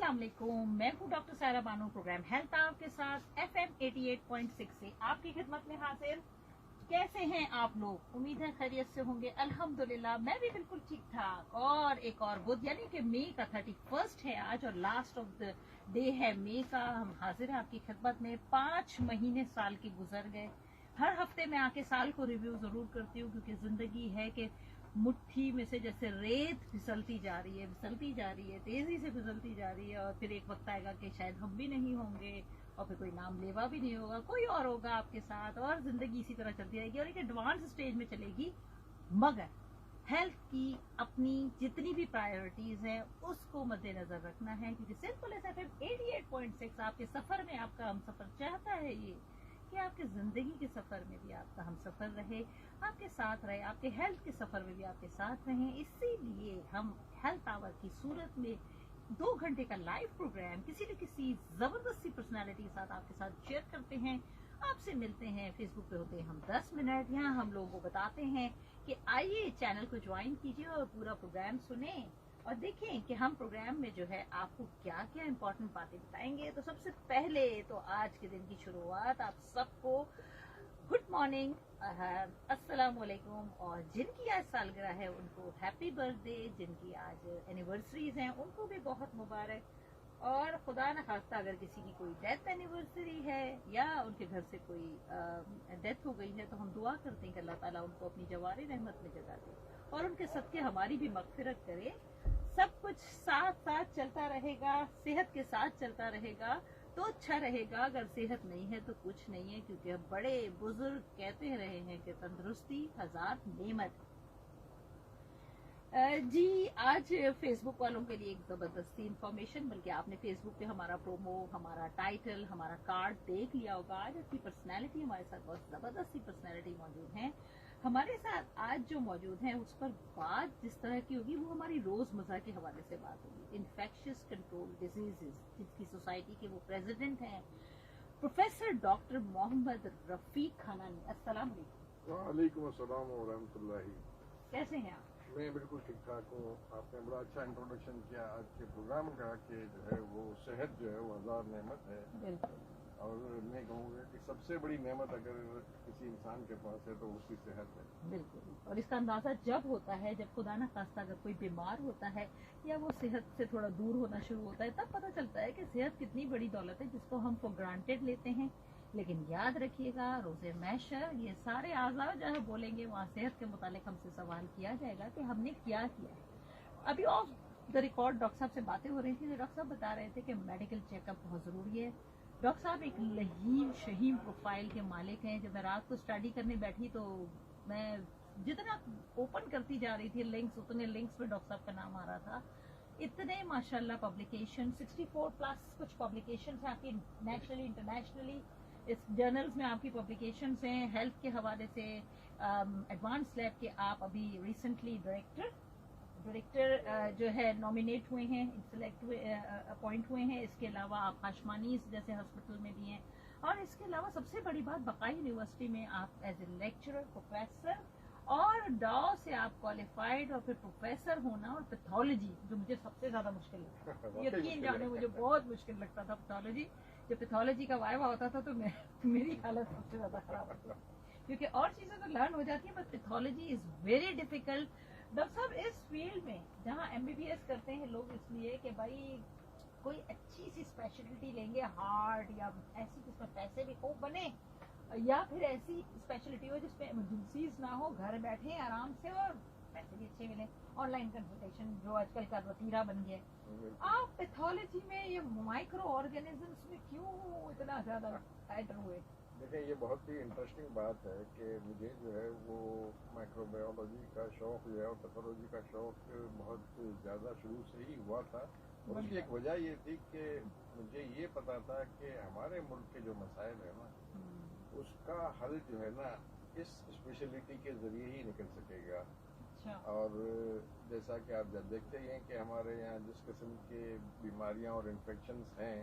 अस्सलाम वालेकुम, मैं हूँ doctor Saira Bano. Programme health hour के साथ FM 88.6 से आपकी खिदमत में हाजिर। कैसे हैं आप लोग? उम्मीद है खैरियत से होंगे। अल्हम्दुलिल्लाह मैं भी बिल्कुल ठीक ठाक। और एक और बुध यानी कि मई का 31 है आज और लास्ट ऑफ द डे है मई का। हम हाजिर हैं आपकी खिदमत में। 5 महीने साल के गुजर गए। हर हफ्ते मैं आके साल को रिव्यू जरूर करती हूँ क्योंकि जिंदगी है कि मुट्ठी में से जैसे रेत फिसलती जा रही है, तेजी से फिसलती जा रही है। और फिर एक वक्त आएगा कि शायद हम भी नहीं होंगे और फिर कोई नाम लेवा भी नहीं होगा, कोई और होगा आपके साथ और जिंदगी इसी तरह चलती रहेगी और एक एडवांस स्टेज में चलेगी। मगर हेल्थ की अपनी जितनी भी प्रायोरिटीज हैं उसको मद्देनजर रखना है क्योंकि सिंपल एस FM 88.6 आपके सफर में आपका हम सफर चाहता है ये कि आपके जिंदगी के सफर में भी आपका हम सफर रहे, आपके साथ रहे, आपके हेल्थ के सफर में भी आपके साथ रहे। इसीलिए हम हेल्थ आवर की सूरत में 2 घंटे का लाइव प्रोग्राम किसी न किसी जबरदस्ती पर्सनालिटी के साथ आपके साथ शेयर करते हैं, आपसे मिलते हैं। फेसबुक पे होते हैं हम 10 मिनट। यहाँ हम लोगों को बताते हैं कि आइए चैनल को ज्वाइन कीजिए और पूरा प्रोग्राम सुने और देखें कि हम प्रोग्राम में जो है आपको क्या क्या इंपॉर्टेंट बातें बताएंगे। तो सबसे पहले तो आज के दिन की शुरुआत आप सबको गुड मॉर्निंग, अस्सलाम वालेकुम। और जिनकी आज सालगिरह है उनको हैप्पी बर्थडे, जिनकी आज एनिवर्सरीज हैं उनको भी बहुत मुबारक। और खुदा न खास्ता अगर किसी की कोई डेथ एनिवर्सरी है या उनके घर से कोई डेथ हो गई है तो हम दुआ करते हैं कि अल्लाह ताला उनको अपनी जवारी रहमत में जगा दे और उनके सदके हमारी भी मगफिरत करे। सब कुछ साथ साथ चलता रहेगा, सेहत के साथ चलता रहेगा तो अच्छा रहेगा। अगर सेहत नहीं है तो कुछ नहीं है क्योंकि अब बड़े बुजुर्ग कहते रहे हैं कि तंदुरुस्ती 1000 नेमत। जी आज फेसबुक वालों के लिए एक जबरदस्ती इंफॉर्मेशन, बल्कि आपने फेसबुक पे हमारा प्रोमो, हमारा टाइटल, हमारा कार्ड देख लिया होगा। आज अच्छी पर्सनैलिटी हमारे साथ, बहुत जबरदस्ती पर्सनैलिटी मौजूद है हमारे साथ। आज जो मौजूद है उस पर बात जिस तरह की होगी वो हमारी रोजमर्रा के हवाले से बात होगी। इन्फेक्शियस कंट्रोल डिजीजेस जिसकी सोसाइटी के वो प्रेसिडेंट हैं प्रोफेसर डॉक्टर मोहम्मद रफीक खानानी। अस्सलाम वालेकुम अस्सलाम व रहमतुल्लाहि। कैसे हैं आप? मैं बिल्कुल ठीक ठाक हूँ। आपने बड़ा अच्छा इंट्रोडक्शन किया आज के प्रोग्राम का कि जो है वो सेहत जो है वो 1000 नेमत है। बिल्कुल। और मैं कहूँगा कि सबसे बड़ी नेमत अगर किसी इंसान के पास है तो उसकी सेहत है। बिल्कुल। और इसका अंदाजा जब होता है जब खुदा न खास्ता अगर कोई बीमार होता है या वो सेहत से थोड़ा दूर होना शुरू होता है तब पता चलता है कि सेहत कितनी बड़ी दौलत है जिसको हम फॉर ग्रांटेड लेते हैं। लेकिन याद रखिएगा रोजे मैशर ये सारे आज़ाद जहाँ बोलेंगे वहाँ सेहत के मुतालिक हमसे सवाल किया जाएगा कि हमने क्या किया है। अभी ऑफ द रिकॉर्ड डॉक्टर साहब से बातें हो रही थी तो डॉक्टर साहब बता रहे थे कि मेडिकल चेकअप बहुत जरूरी है। डॉक्टर साहब एक लहीम शहीम प्रोफाइल के मालिक हैं। जब मैं रात को स्टडी करने बैठी तो मैं जितना ओपन करती जा रही थी लिंक्स उतने लिंक्स में डॉक्टर साहब का नाम आ रहा था। इतने माशाल्लाह पब्लिकेशन 64 प्लस कुछ पब्लिकेशन हैं आपकी नेशनली इंटरनेशनली। इस जर्नल्स में आपकी पब्लिकेशंस हैं हेल्थ के हवाले से। एडवांस लैब के आप अभी रिसेंटली डायरेक्टर जो है नॉमिनेट हुए हैं, सिलेक्ट हुए, अपॉइंट हुए हैं। इसके अलावा आप हाशमानी जैसे हॉस्पिटल में भी हैं और इसके अलावा सबसे बड़ी बात बकाई यूनिवर्सिटी में आप एज ए लेक्चरर प्रोफेसर और डॉ से आप क्वालिफाइड और फिर प्रोफेसर होना और पैथोलॉजी जो मुझे सबसे ज्यादा मुश्किल लगता है। यकीन जाने मुझे बहुत मुश्किल लगता था पैथोलॉजी। जब पैथोलॉजी का वाइवा होता था तो मेरी हालत सबसे ज्यादा खराब होती थी क्योंकि और चीजें तो लर्न हो जाती है but pathology is very difficult. Doctor साहब इस फील्ड में जहाँ MBBS करते हैं लोग इसलिए कि भाई कोई अच्छी सी स्पेशलिटी लेंगे हार्ट या ऐसी जिसमें पैसे भी खूब बने या फिर ऐसी स्पेशलिटी हो जिसमें इमरजेंसीज ना हो, घर बैठे आराम से और पैसे भी अच्छे मिले। ऑनलाइन कंसल्टेशन जो आजकल का वतीरा बन गया। आप पैथोलॉजी में ये माइक्रो ऑर्गेनिजम्स में क्यों इतना ज्यादा एंटर हुए? देखिए ये बहुत ही इंटरेस्टिंग बात है कि मुझे जो है वो माइक्रोबायोलॉजी का शौक जो है और पैथोलॉजी का शौक बहुत ज़्यादा शुरू से ही हुआ था। और उसकी एक वजह ये थी कि मुझे ये पता था कि हमारे मुल्क के जो मसाइल है ना उसका हल जो है ना इस स्पेशलिटी के जरिए ही निकल सकेगा। अच्छा। और जैसा कि आप जब देखते ही हैं कि हमारे यहाँ जिस किस्म के बीमारियां और इन्फेक्शंस हैं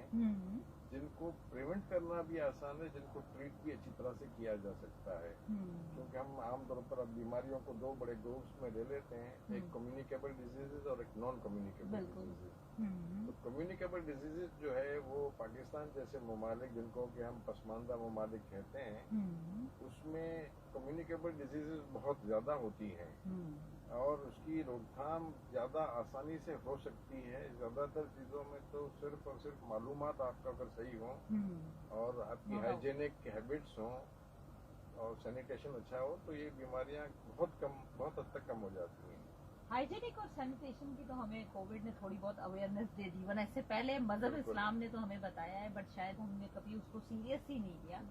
जिनको प्रिवेंट करना भी आसान है, जिनको ट्रीट भी अच्छी तरह से किया जा सकता है। क्योंकि हम आमतौर पर अब बीमारियों को 2 बड़े ग्रुप्स में ले लेते हैं, एक कम्युनिकेबल डिजीजेज और एक नॉन कम्युनिकेबल डिजीजेज। तो कम्युनिकेबल डिजीजेज जो है वो पाकिस्तान जैसे ममालिक जिनको कि हम पसमानदा ममालिक कहते हैं, उसमें कम्युनिकेबल डिजीजेज बहुत ज़्यादा होती हैं और उसकी रोकथाम ज़्यादा आसानी से हो सकती है। ज़्यादातर चीज़ों में तो सिर्फ और सिर्फ मालूमात आपका अगर सही हो और आपकी हाइजीनिक हैबिट्स हों और सैनिटेशन अच्छा हो तो ये बीमारियां बहुत हद तक कम हो जाती हैं। हाइजीनिक और सैनिटेशन की तो हमें कोविड ने थोड़ी बहुत अवेयरनेस दे दी, वरना इससे पहले मजहब इस्लाम ने तो हमें बताया है, बट शायद हमने कभी उसको सीरियस ही नहीं लिया।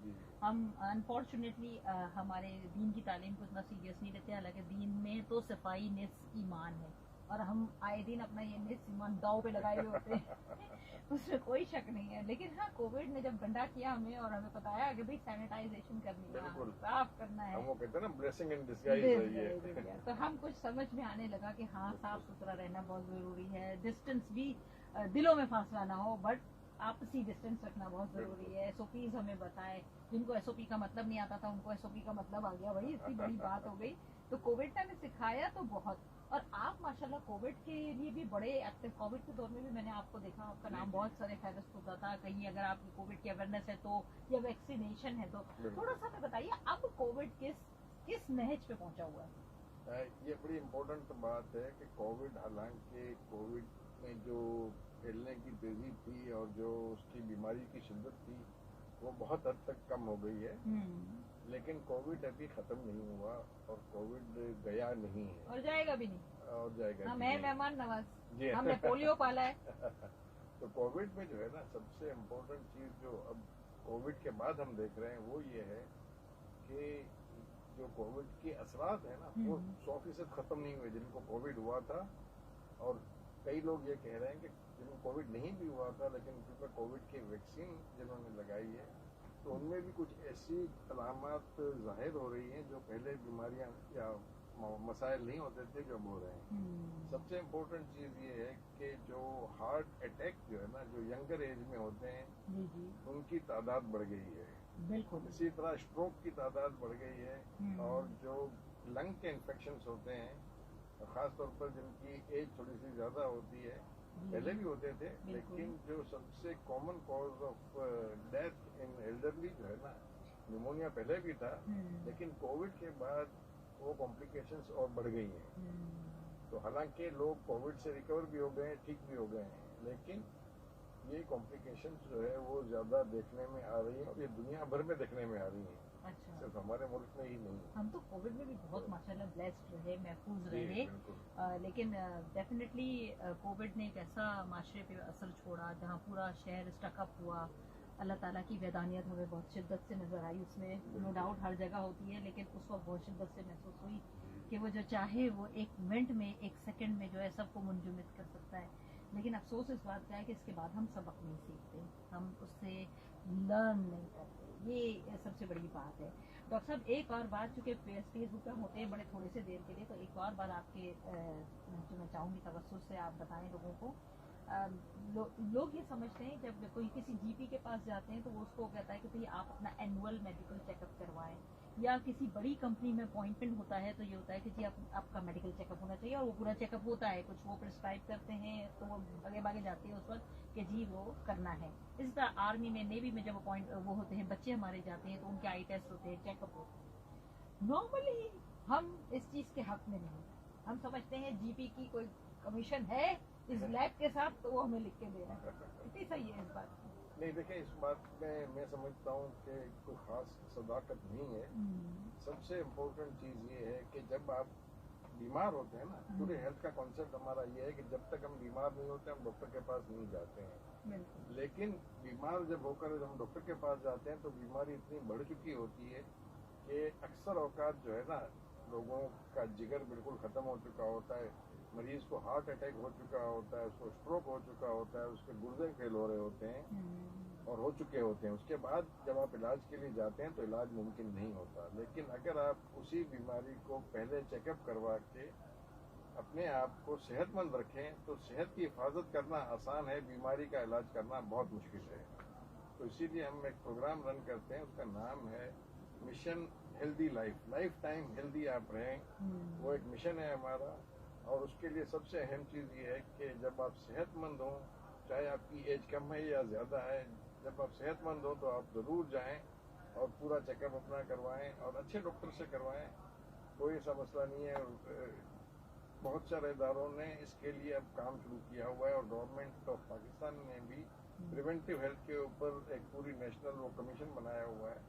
हम अनफॉर्चुनेटली हमारे दीन की तालीम को इतना सीरियस नहीं लेते, हालांकि दीन में तो सफाई निस्फ ईमान है और हम आए दिन अपना ये निस्फ ईमान दाव पे लगाए हुए होते हैं उसमें कोई शक नहीं है। लेकिन हाँ, कोविड ने जब डंडा किया हमें और हमें बताया कि भाई सैनिटाइजेशन करनी है, साफ करना है, वो कहते हैं ना ब्लेसिंग इन डिस्गाइज है तो हम कुछ समझ में आने लगा कि हाँ, साफ सुथरा रहना बहुत जरूरी है। डिस्टेंस भी, दिलों में फासला ना हो, बट आपसी डिस्टेंस रखना बहुत जरूरी है। एसओपीज हमें बताए, जिनको एसओपी का मतलब नहीं आता था उनको एसओपी का मतलब आ गया, भाई इतनी बड़ी बात हो गई। तो कोविड ने हमें सिखाया तो बहुत, और आप माशाल्लाह कोविड के लिए भी बड़े एक्टिव, कोविड के दौर में भी मैंने आपको देखा, आपका नाम बहुत सारे फहरिस्त होता था कहीं, अगर आपकी कोविड की अवेयरनेस है तो या वैक्सीनेशन है तो थोड़ा सा हमें बताइए अब कोविड किस नहज पे पहुंचा हुआ है? ये बड़ी इम्पोर्टेंट बात है कि कोविड, हालांकि कोविड में जो फैलने की तेजी थी और जो उसकी बीमारी की शिद्दत थी वो बहुत हद तक कम हो गई है, लेकिन कोविड अभी खत्म नहीं हुआ और कोविड गया नहीं है और जाएगा भी नहीं, और जाएगा। मैं मेहमान नवाज जी, हमने पोलियो पाला है तो कोविड में जो है ना, सबसे इम्पोर्टेंट चीज जो अब कोविड के बाद हम देख रहे हैं वो ये है कि जो कोविड के असरात है ना वो 100% खत्म नहीं हुए जिनको कोविड हुआ था। और कई लोग ये कह रहे हैं कि जिनको कोविड नहीं भी हुआ था लेकिन उन पर कोविड की वैक्सीन जिन्होंने लगाई है तो उनमें भी कुछ ऐसी अलामत जाहिर हो रही हैं जो पहले बीमारियां या मसाइल नहीं होते थे जो अब हो रहे हैं। सबसे इम्पोर्टेंट चीज़ ये है कि जो हार्ट अटैक जो है ना, जो यंगर एज में होते हैं उनकी तादाद बढ़ गई है, बिल्कुल। इसी तरह स्ट्रोक की तादाद बढ़ गई है और जो लंग के इन्फेक्शंस होते हैं, खास तौर पर जिनकी एज थोड़ी सी ज़्यादा होती है, पहले भी होते थे, लेकिन जो सबसे common cause of death in elderly जो है ना, निमोनिया पहले भी था लेकिन कोविड के बाद वो कॉम्प्लिकेशंस और बढ़ गई हैं। तो हालांकि लोग कोविड से रिकवर भी हो गए हैं, ठीक भी हो गए हैं, लेकिन ये कॉम्प्लिकेशंस जो है वो ज़्यादा देखने में आ रही है और ये दुनिया भर में देखने में आ रही है। अच्छा, सिर्फ हमारे मुल्क में ही नहीं। हम तो कोविड में भी बहुत माशाल्लाह ब्लेस्ड रहे, महफूज रहे, लेकिन डेफिनेटली कोविड ने एक ऐसा माशरे पे असर छोड़ा जहाँ पूरा शहर स्टकअप हुआ। अल्लाह ताला की वैदानियत हमें बहुत शिद्दत से नजर आई उसमें, नो डाउट हर जगह होती है, लेकिन उस वक्त बहुत शिद्दत से महसूस हुई कि वो जो चाहे वो एक मिनट में, एक सेकंड में जो है सबको मुंजमद कर सकता है। लेकिन अफसोस इस बात का है कि इसके बाद हम सबक नहीं सीखते, हम उससे लर्न नहीं करते, ये सबसे बड़ी बात है। डॉक्टर साहब, एक और बात, चूँकि फेसबुक पर होते हैं बड़े थोड़े से देर के लिए, तो एक और बात आपके जो मैं चाहूँगी तवज्जुह से आप बताएं लोगों को। लोग ये समझते हैं जब कोई किसी जीपी के पास जाते हैं तो वो उसको कहता है कि भाई आप अपना एनुअल मेडिकल चेकअप करवाएं, या किसी बड़ी कंपनी में अपॉइंटमेंट होता है तो ये होता है कि जी आपका मेडिकल चेकअप होना चाहिए, और वो पूरा चेकअप होता है, कुछ वो प्रिस्क्राइब करते हैं तो वो आगे भागे जाती है उस वक्त कि जी वो करना है। इस तरह आर्मी में, नेवी में जब वो होते हैं, बच्चे हमारे जाते हैं तो उनके आई टेस्ट होते हैं, चेकअप होते हैं। नॉर्मली हम इस चीज़ के हक में नहीं, हम समझते हैं जीपी की कोई कमीशन है इस लैब के साथ तो वो हमें लिख के दे रहा है, इतनी सही है इस बात की? नहीं, देखिए, इस बात में मैं समझता हूँ कि कोई खास सदाकत नहीं है। सबसे इम्पोर्टेंट चीज़ ये है कि जब आप बीमार होते हैं ना, पूरे हेल्थ का कॉन्सेप्ट हमारा ये है कि जब तक हम बीमार नहीं होते हम डॉक्टर के पास नहीं जाते हैं। लेकिन बीमार जब होकर जब हम डॉक्टर के पास जाते हैं तो बीमारी इतनी बढ़ चुकी होती है कि अक्सर औकात जो है ना, लोगों का जिगर बिल्कुल ख़त्म हो चुका होता है, मरीज को हार्ट अटैक हो चुका होता है, उसको स्ट्रोक हो चुका होता है, उसके गुर्दे फेल हो रहे होते हैं और हो चुके होते हैं। उसके बाद जब आप इलाज के लिए जाते हैं तो इलाज मुमकिन नहीं होता। लेकिन अगर आप उसी बीमारी को पहले चेकअप करवा के अपने आप को सेहतमंद रखें तो सेहत की हिफाजत करना आसान है, बीमारी का इलाज करना बहुत मुश्किल है। तो इसीलिए हम एक प्रोग्राम रन करते हैं, उसका नाम है mission healthy life, life time healthy आप रहें। वो एक मिशन है हमारा اور اس کے لیے سب سے اہم چیز یہ ہے کہ جب آپ صحت مند ہوں، چاہے آپ کی ایج کم ہے یا زیادہ ہے، جب آپ صحت مند ہوں تو آپ ضرور جائیں اور پورا چیک اپ اپنا کروائیں اور اچھے ڈاکٹر سے کروائیں. کوئی ایسا مسئلہ نہیں ہے. بہت سارے اداروں نے اس کے لیے اب کام شروع کیا ہوا ہے اور گورنمنٹ آف پاکستان نے بھی پریونٹیو ہیلتھ کے اوپر ایک پوری نیشنل وہ کمیشن بنایا ہوا ہے.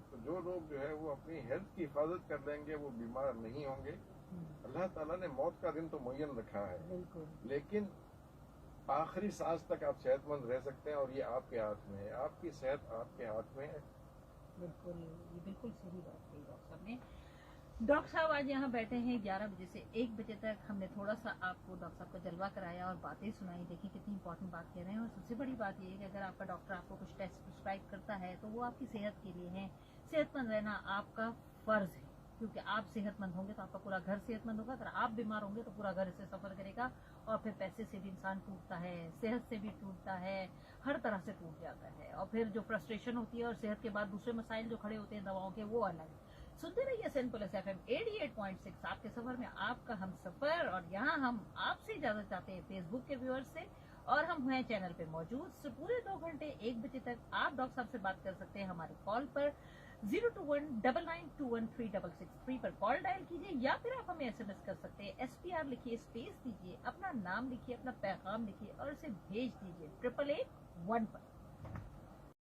تو جو لوگ جو ہے وہ اپنی ہیلتھ کی حفاظت کر لیں گے وہ بیمار نہیں ہوں گے. اللہ تعالیٰ نے موت کا دن تو معین رکھا ہے، لیکن آخری سانس تک آپ صحت مند رہ سکتے ہیں اور یہ آپ کے ہاتھ میں ہے. آپ کی صحت آپ کے ہاتھ میں ہے. بالکل، یہ بالکل صحیح بات کہی ڈاکٹر صاحب نے. ڈاکٹر صاحب آج یہاں بیٹھے ہیں 11 بجے سے 1 بجے تک. ہم نے تھوڑا سا آپ کو ڈاکٹر صاحب کا جلوہ کرایا اور باتیں سنائی. دیکھیں کتنی امپورٹنٹ بات کہہ رہے ہیں. اور سب سے بڑی بات یہ ہے کہ اگر آپ کا ڈاکٹر آپ کو کچھ ٹیسٹ پرسکرائب کرتا ہے تو وہ آپ کی صحت کے لیے ہے. صحت مند رہنا آپ کا فرض ہے، کیونکہ آپ صحت مند ہوں گے تو آپ کا پورا گھر صحت مند ہوگا. اگر آپ بیمار ہوں گے تو پورا گھر اسے سفر کرے گا. اور پھر پیسے سے بھی انسان ٹوٹتا ہے، صحت سے بھی ٹوٹتا ہے، ہر طرح سے ٹوٹ جاتا ہے. اور پھر جو فرسٹریشن ہوتی ہے اور صحت کے بعد دوسرے مسائل جو کھڑے ہوتے ہیں دواؤں کے، وہ الگ. سنتے رہیے سین پلس FM 88.6 آپ کے سفر میں آپ کا ہم سفر. اور یہاں ہم آپ سے اجازت چاہتے ہیں فیس بک کے ویورز سے، اور ہم ہیں چینل پہ موجود. پورے 2 گھنٹے 1 بجے تک آپ ڈاکٹر صاحب سے بات کر سکتے ہیں ہمارے کال پر. 02199213663 پر کال ڈائل کیجیے، یا پھر آپ ہمیں SMS کر سکتے ہیں. SPR لکھیے، اسپیس دیجیے، اپنا نام لکھیے، اپنا پیغام لکھیے اور اسے بھیج دیجیے 888-1 پر.